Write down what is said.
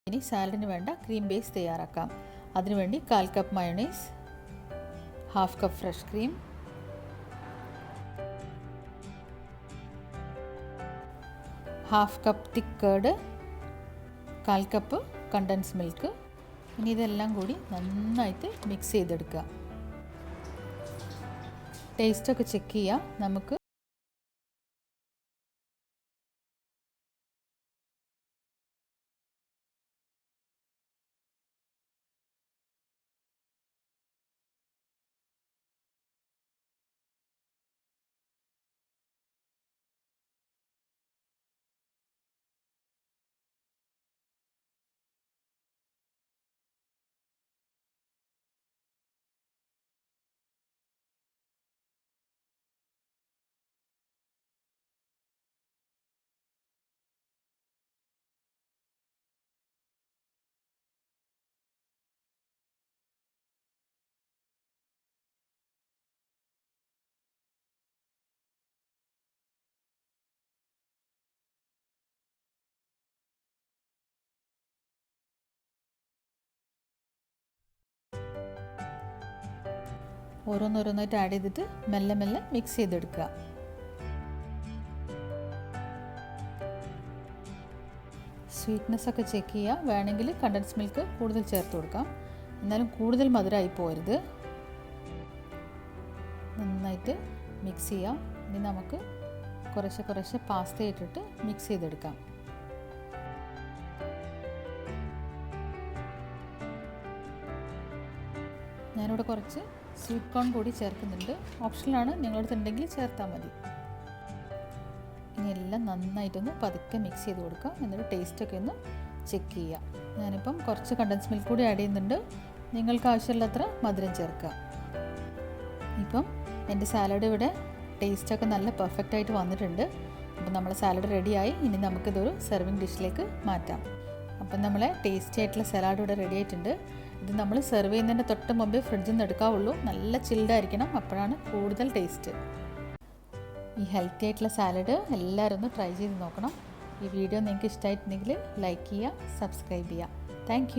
ഇനി സാലഡിന് വേണ്ട cream base തയ്യാറാക്കാം. അതിനുവേണ്ടി 1/4 cup mayonnaise, 1/2 cup fresh cream, 1/2 cup thick curd, 1/4 cup condensed milk. ഇനി ഇതെല്ലാം കൂടി നന്നായിട്ട് മിക്സ് ചെയ്തെടുക്കുക. ടേസ്റ്റൊക്കെ ചെക്ക് ചെയ്യുക. നമുക്ക് ഓരോന്നോരോന്നായിട്ട് ആഡ് ചെയ്തിട്ട് മെല്ലെ മെല്ലെ മിക്സ് ചെയ്തെടുക്കുക. സ്വീറ്റ്നെസ്സൊക്കെ ചെക്ക് ചെയ്യുക. വേണമെങ്കിൽ കണ്ടൻസ് മിൽക്ക് കൂടുതൽ ചേർത്ത് കൊടുക്കാം. എന്നാലും കൂടുതൽ മധുരമായി പോകരുത്. നന്നായിട്ട് മിക്സ് ചെയ്യാം. ഇനി നമുക്ക് കുറേശ്ശെ കുറേശ്ശെ പാസ്ത ഇട്ടിട്ട് മിക്സ് ചെയ്തെടുക്കാം. ഞാനിവിടെ കുറച്ച് സ്വീറ്റ് കോൺ കൂടി ചേർക്കുന്നുണ്ട്. ഓപ്ഷനിലാണ്, നിങ്ങളുടെ അടുത്തുണ്ടെങ്കിൽ ചേർത്താൽ മതി. ഇനി എല്ലാം നന്നായിട്ടൊന്ന് പതുക്കെ മിക്സ് ചെയ്ത് കൊടുക്കുക. എന്നിട്ട് ടേസ്റ്റൊക്കെ ഒന്ന് ചെക്ക് ചെയ്യുക. ഞാനിപ്പം കുറച്ച് കണ്ടൻസ് മിൽക്ക് കൂടി ആഡ് ചെയ്യുന്നുണ്ട്. നിങ്ങൾക്ക് ആവശ്യമുള്ളത്ര മധുരം ചേർക്കുക. ഇപ്പം എൻ്റെ സാലഡ് ഇവിടെ ടേസ്റ്റൊക്കെ നല്ല പെർഫെക്റ്റായിട്ട് വന്നിട്ടുണ്ട്. അപ്പം നമ്മളെ സാലഡ് റെഡിയായി. ഇനി നമുക്കിതൊരു സെർവിങ് ഡിഷിലേക്ക് മാറ്റാം. അപ്പം നമ്മളെ ടേസ്റ്റി ആയിട്ടുള്ള സലാഡ് ഇവിടെ റെഡി ആയിട്ടുണ്ട്. ഇത് നമ്മൾ സെർവ് ചെയ്യുന്നതിൻ്റെ തൊട്ട് മുമ്പേ ഫ്രിഡ്ജിൽ നിന്ന് എടുക്കാവുള്ളൂ. നല്ല ചിൽഡായിരിക്കണം, അപ്പോഴാണ് കൂടുതൽ ടേസ്റ്റ്. ഈ ഹെൽത്തി ആയിട്ടുള്ള സാലഡ് എല്ലാവരും ഒന്ന് ട്രൈ ചെയ്ത് നോക്കണം. ഈ വീഡിയോ നിങ്ങൾക്ക് ഇഷ്ടമായിട്ടുണ്ടെങ്കിൽ ലൈക്ക് ചെയ്യുക, സബ്സ്ക്രൈബ് ചെയ്യുക. താങ്ക്